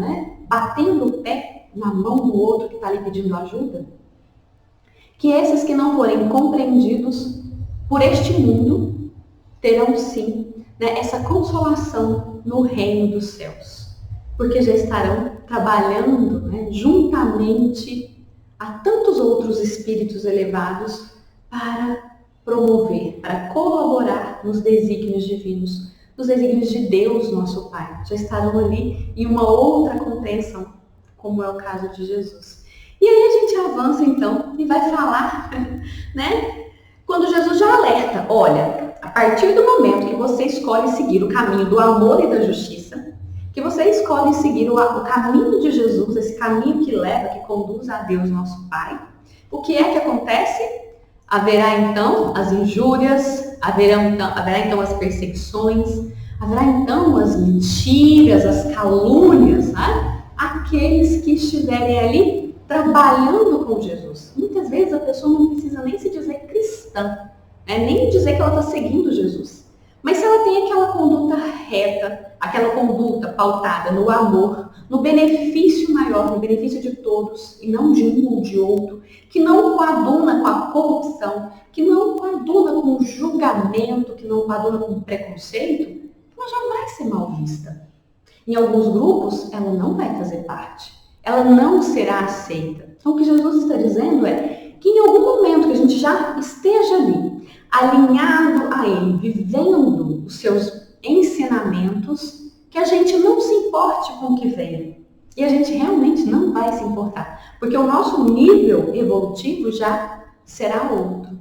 batendo o pé na mão do outro que está ali pedindo ajuda. Que esses que não forem compreendidos por este mundo terão sim, essa consolação no reino dos céus, porque já estarão trabalhando, juntamente a tantos outros espíritos elevados para promover, para colaborar nos desígnios divinos, nos desígnios de Deus, nosso Pai. Já estarão ali em uma outra compreensão, como é o caso de Jesus. E aí a gente avança então e vai falar, quando Jesus já alerta, olha, a partir do momento que você escolhe seguir o caminho do amor e da justiça, que você escolhe seguir o caminho de Jesus, esse caminho que leva, que conduz a Deus, nosso Pai, o que é que acontece? Haverá então as injúrias, haverá então as perseguições, haverá então as mentiras, as calúnias, aqueles que estiverem ali trabalhando com Jesus. Muitas vezes a pessoa não precisa nem se dizer cristã, nem dizer que ela está seguindo Jesus. Mas se ela tem aquela conduta reta, aquela conduta pautada no amor, no benefício maior, no benefício de todos, e não de um ou de outro, que não coaduna com a corrupção, que não coaduna com o julgamento, que não coaduna com o preconceito, ela já vai ser mal vista. Em alguns grupos, ela não vai fazer parte. Ela não será aceita. Então, o que Jesus está dizendo é que em algum momento que a gente já esteja ali, alinhado a Ele, vivendo os seus ensinamentos, que a gente não se importe com o que vem. E a gente realmente não vai se importar, porque o nosso nível evolutivo já será outro.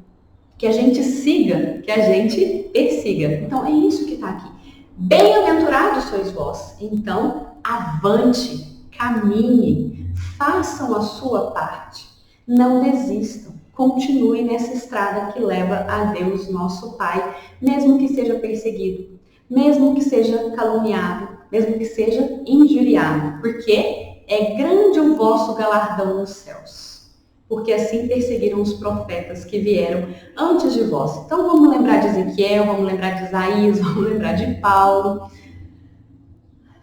Que a gente siga, que a gente persiga. Então é isso que está aqui. Bem-aventurados sois vós. Então, avante, caminhem, façam a sua parte. Não desistam. Continue nessa estrada que leva a Deus, nosso Pai, mesmo que seja perseguido, mesmo que seja caluniado, mesmo que seja injuriado, porque é grande o vosso galardão nos céus, porque assim perseguiram os profetas que vieram antes de vós. Então vamos lembrar de Ezequiel, vamos lembrar de Isaías, vamos lembrar de Paulo.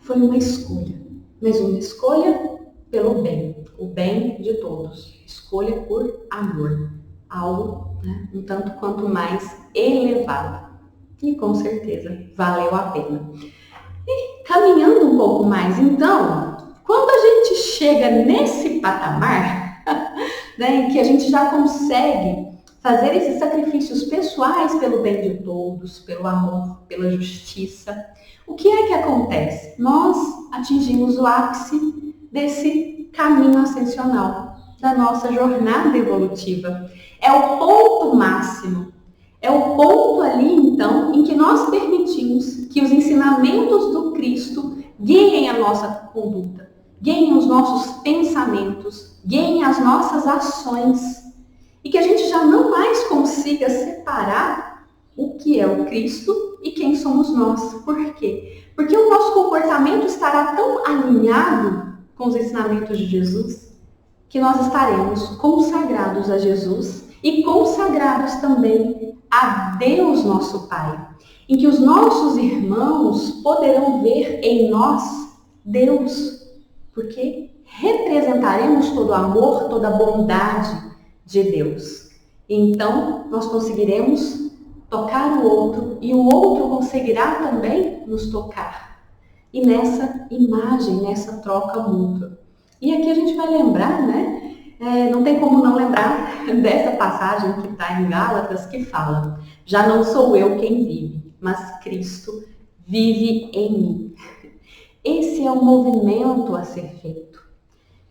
Foi uma escolha, mas uma escolha pelo bem, o bem de todos. Escolha por amor, algo um tanto quanto mais elevado. E com certeza valeu a pena. E caminhando um pouco mais, então, quando a gente chega nesse patamar, em que a gente já consegue fazer esses sacrifícios pessoais pelo bem de todos, pelo amor, pela justiça, o que é que acontece? Nós atingimos o ápice desse caminho ascensional, da nossa jornada evolutiva. É o ponto máximo. É o ponto ali, então, em que nós permitimos que os ensinamentos do Cristo guiem a nossa conduta, guiem os nossos pensamentos, guiem as nossas ações. E que a gente já não mais consiga separar o que é o Cristo e quem somos nós. Por quê? Porque o nosso comportamento estará tão alinhado com os ensinamentos de Jesus que nós estaremos consagrados a Jesus e consagrados também a Deus, nosso Pai, em que os nossos irmãos poderão ver em nós Deus, porque representaremos todo o amor, toda a bondade de Deus. Então, nós conseguiremos tocar o outro e o outro conseguirá também nos tocar. E nessa imagem, nessa troca mútua. E aqui a gente vai lembrar, não tem como não lembrar dessa passagem que está em Gálatas, que fala: já não sou eu quem vive, mas Cristo vive em mim. Esse é o movimento a ser feito.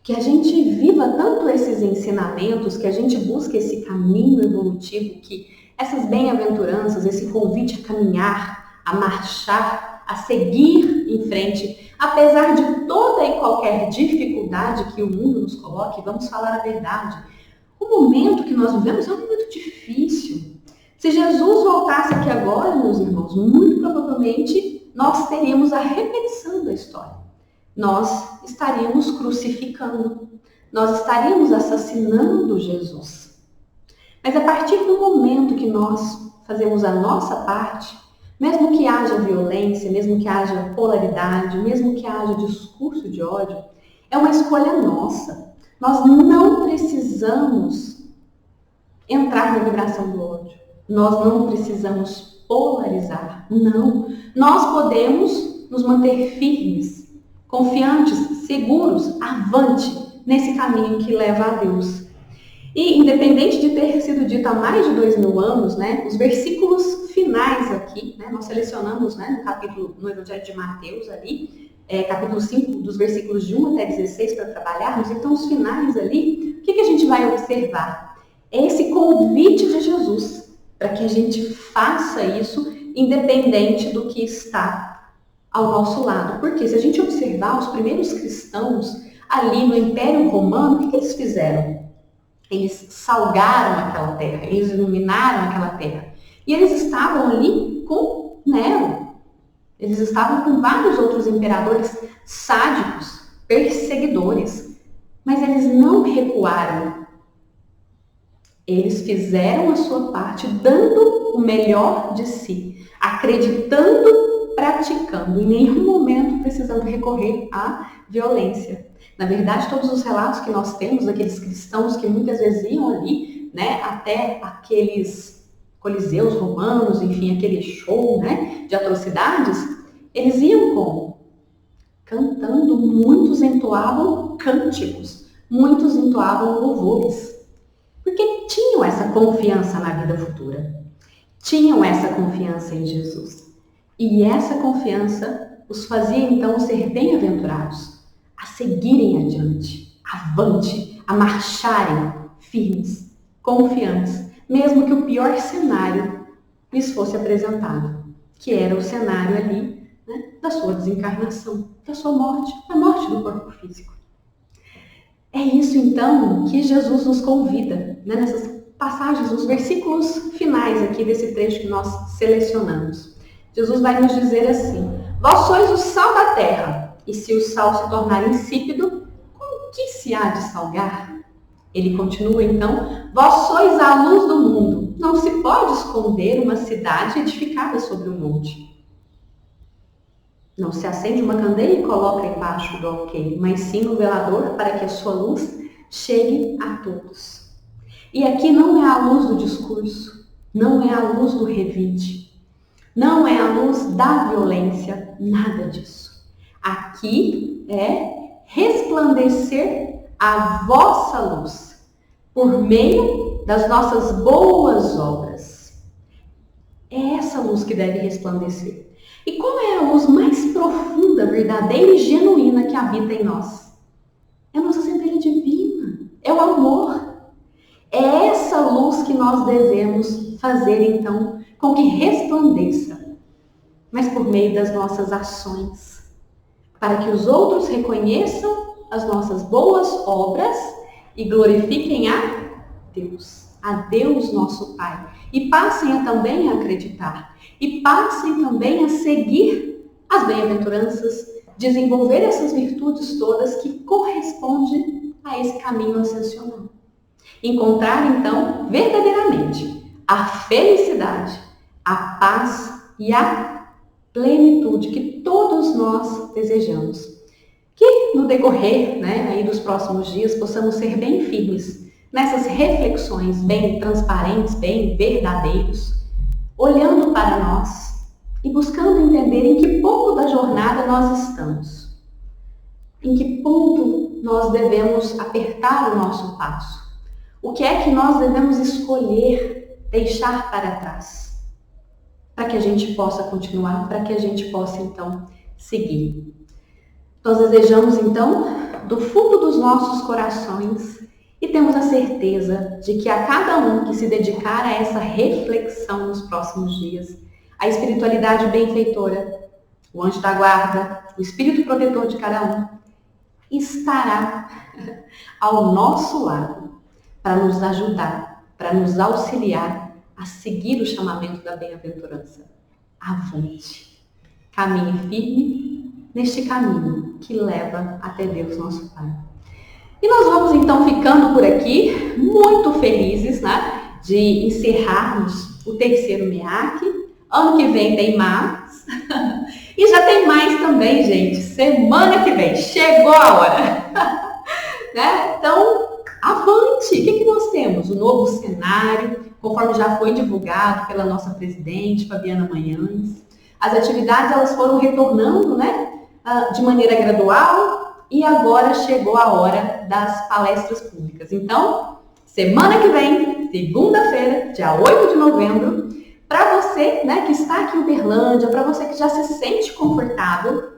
Que a gente viva tanto esses ensinamentos, que a gente busque esse caminho evolutivo, que essas bem-aventuranças, esse convite a caminhar, a marchar, a seguir em frente, apesar de toda e qualquer dificuldade que o mundo nos coloque, vamos falar a verdade. O momento que nós vivemos é um momento difícil. Se Jesus voltasse aqui agora, meus irmãos, muito provavelmente nós teríamos a repetição da história. Nós estaríamos crucificando, nós estaríamos assassinando Jesus. Mas a partir do momento que nós fazemos a nossa parte, mesmo que haja violência, mesmo que haja polaridade, mesmo que haja discurso de ódio, é uma escolha nossa. Nós não precisamos entrar na vibração do ódio. Nós não precisamos polarizar. Não. Nós podemos nos manter firmes, confiantes, seguros, avante nesse caminho que leva a Deus. E independente de ter sido dito há mais de 2000 anos, né, os versículos finais aqui, né, nós selecionamos, né, no Evangelho de Mateus ali, capítulo 5, dos versículos de 1 até 16 para trabalharmos. Então, os finais ali, o que a gente vai observar? É esse convite de Jesus para que a gente faça isso independente do que está ao nosso lado. Porque se a gente observar os primeiros cristãos ali no Império Romano, o que eles fizeram? Eles salgaram aquela terra, eles iluminaram aquela terra. E eles estavam ali com Nero. Eles estavam com vários outros imperadores sádicos, perseguidores. Mas eles não recuaram. Eles fizeram a sua parte, dando o melhor de si, acreditando, praticando, em nenhum momento precisando recorrer à violência. Na verdade, todos os relatos que nós temos daqueles cristãos que muitas vezes iam ali, né, até aqueles coliseus romanos, enfim, aquele show, né, de atrocidades, eles iam como? Cantando. Muitos entoavam cânticos, muitos entoavam louvores, porque tinham essa confiança na vida futura, tinham essa confiança em Jesus. E essa confiança os fazia então ser bem-aventurados, a seguirem adiante, avante, a marcharem firmes, confiantes, mesmo que o pior cenário lhes fosse apresentado, que era o cenário ali, né, da sua desencarnação, da sua morte, da morte do corpo físico. É isso então que Jesus nos convida, né, nessas passagens, nos versículos finais aqui desse trecho que nós selecionamos. Jesus vai nos dizer assim: vós sois o sal da terra. E se o sal se tornar insípido, com que se há de salgar? Ele continua então: vós sois a luz do mundo. Não se pode esconder uma cidade edificada sobre um monte. Não se acende uma candeia e coloca embaixo do alqueire, mas sim no velador, para que a sua luz chegue a todos. E aqui não é a luz do discurso, não é a luz do revide, não é a luz da violência, nada disso. Aqui é resplandecer a vossa luz por meio das nossas boas obras. É essa luz que deve resplandecer. E qual é a luz mais profunda, verdadeira e genuína que habita em nós? É a nossa centelha divina, é o amor. É essa luz que nós devemos fazer então com que resplandeça, mas por meio das nossas ações, para que os outros reconheçam as nossas boas obras e glorifiquem a Deus nosso Pai, e passem também a acreditar, e passem também a seguir as bem-aventuranças, desenvolver essas virtudes todas que correspondem a esse caminho ascensional. Encontrar então verdadeiramente a felicidade, a paz e a plenitude que todos nós desejamos. Que no decorrer, né, aí dos próximos dias possamos ser bem firmes nessas reflexões, bem transparentes, bem verdadeiros, olhando para nós e buscando entender em que ponto da jornada nós estamos, em que ponto nós devemos apertar o nosso passo, o que é que nós devemos escolher deixar para trás, para que a gente possa continuar, para que a gente possa então seguir. Nós desejamos então, do fundo dos nossos corações, e temos a certeza de que a cada um que se dedicar a essa reflexão nos próximos dias, a espiritualidade benfeitora, o anjo da guarda, o espírito protetor de cada um, estará ao nosso lado, para nos ajudar, para nos auxiliar a seguir o chamamento da bem-aventurança. Avante! Caminhe firme neste caminho que leva até Deus nosso Pai. E nós vamos então ficando por aqui, muito felizes, né, de encerrarmos o terceiro MEAC. Ano que vem tem mais. E já tem mais também, gente. Semana que vem. Chegou a hora. Né? Então, avante! O que nós temos? O novo cenário, conforme já foi divulgado pela nossa presidente, Fabiana Manhães. As atividades elas foram retornando, né, de maneira gradual. E agora chegou a hora das palestras públicas. Então, semana que vem, segunda-feira, dia 8 de novembro, para você, né, que está aqui em Uberlândia, para você que já se sente confortável,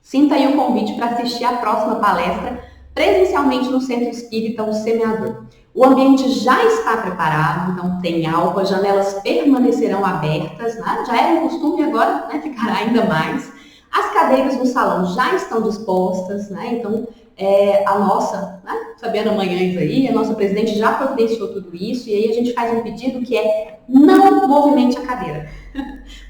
sinta aí o convite para assistir a próxima palestra presencialmente no Centro Espírita O Semeador. O ambiente já está preparado, então tem álcool, as janelas permanecerão abertas, né? Já era um costume, agora, né, ficará ainda mais. As cadeiras no salão já estão dispostas, né? Então, a nossa, né, Fabiana Manhães aí, a nossa presidente já providenciou tudo isso, e aí a gente faz um pedido que é: não movimente a cadeira.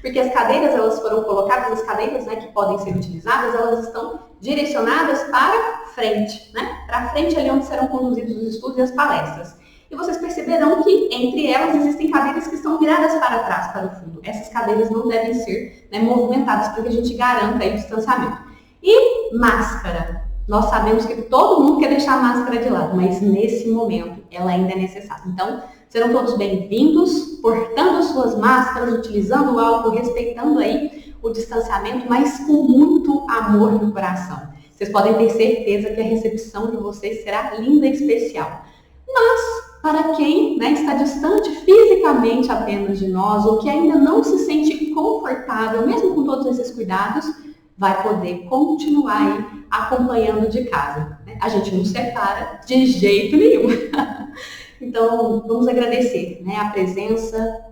Porque as cadeiras, elas foram colocadas, as cadeiras, né, que podem ser utilizadas, elas estão direcionadas para frente, né? Para frente ali onde serão conduzidos os estudos e as palestras. E vocês perceberão que entre elas existem cadeiras que estão viradas para trás, para o fundo. Essas cadeiras não devem ser, né, movimentadas para que a gente garanta aí o distanciamento. E máscara. Nós sabemos que todo mundo quer deixar a máscara de lado, mas nesse momento ela ainda é necessária. Então, serão todos bem-vindos, portando suas máscaras, utilizando o álcool, respeitando aí o distanciamento, mas com muito amor no coração. Vocês podem ter certeza que a recepção de vocês será linda e especial. Mas, para quem, né, está distante fisicamente apenas de nós, ou que ainda não se sente confortável, mesmo com todos esses cuidados, vai poder continuar aí acompanhando de casa. Né? A gente não separa de jeito nenhum. Então, vamos agradecer, né, a presença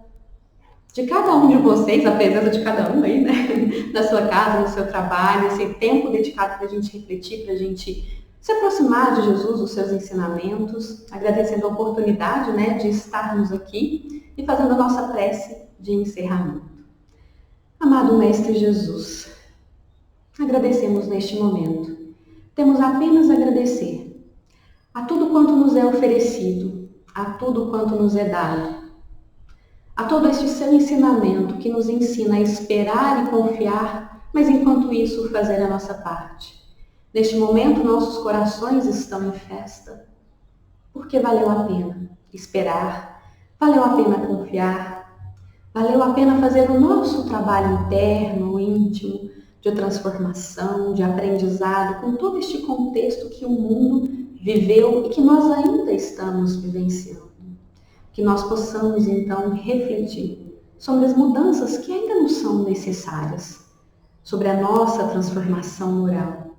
de cada um de vocês, a presença de cada um aí, né, na sua casa, no seu trabalho, esse tempo dedicado para a gente refletir, para a gente se aproximar de Jesus, dos seus ensinamentos, agradecendo a oportunidade, né, de estarmos aqui e fazendo a nossa prece de encerramento. Amado Mestre Jesus, agradecemos neste momento. Temos apenas a agradecer a tudo quanto nos é oferecido, a tudo quanto nos é dado, a todo este seu ensinamento que nos ensina a esperar e confiar, mas enquanto isso fazer a nossa parte. Neste momento nossos corações estão em festa, porque valeu a pena esperar, valeu a pena confiar, valeu a pena fazer o nosso trabalho interno, íntimo, de transformação, de aprendizado, com todo este contexto que o mundo viveu e que nós ainda estamos vivenciando. Que nós possamos, então, refletir sobre as mudanças que ainda nos são necessárias, sobre a nossa transformação moral.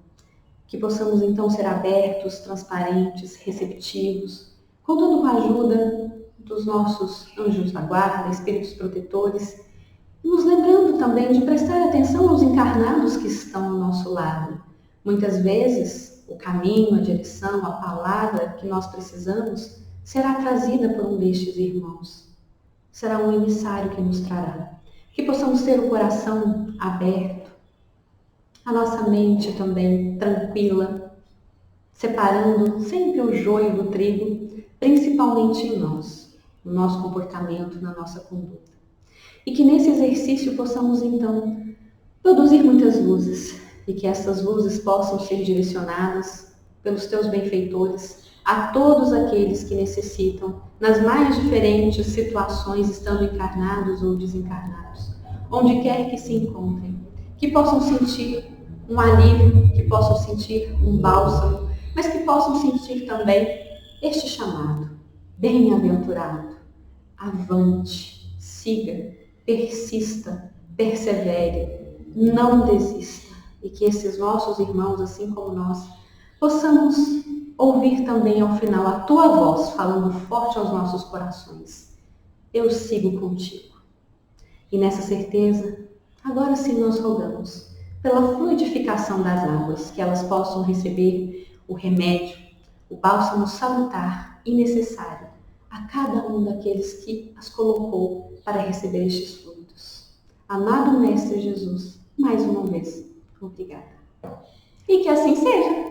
Que possamos, então, ser abertos, transparentes, receptivos, contando com a ajuda dos nossos anjos da guarda, espíritos protetores, nos lembrando também de prestar atenção aos encarnados que estão ao nosso lado. Muitas vezes, o caminho, a direção, a palavra que nós precisamos será trazida por um destes irmãos. Será um emissário que nos trará. Que possamos ter o coração aberto, a nossa mente também tranquila, separando sempre o joio do trigo, principalmente em nós, no nosso comportamento, na nossa conduta. E que nesse exercício possamos, então, produzir muitas luzes e que essas luzes possam ser direcionadas pelos teus benfeitores a todos aqueles que necessitam, nas mais diferentes situações, estando encarnados ou desencarnados, onde quer que se encontrem, que possam sentir um alívio, que possam sentir um bálsamo, mas que possam sentir também este chamado: bem-aventurado, avante, siga, persista, persevere, não desista, e que esses nossos irmãos, assim como nós, possamos ouvir também ao final a tua voz falando forte aos nossos corações: eu sigo contigo. E nessa certeza, agora sim nós rogamos pela fluidificação das águas, que elas possam receber o remédio, o bálsamo salutar e necessário a cada um daqueles que as colocou para receber estes frutos. Amado Mestre Jesus, mais uma vez, obrigada. E que assim seja.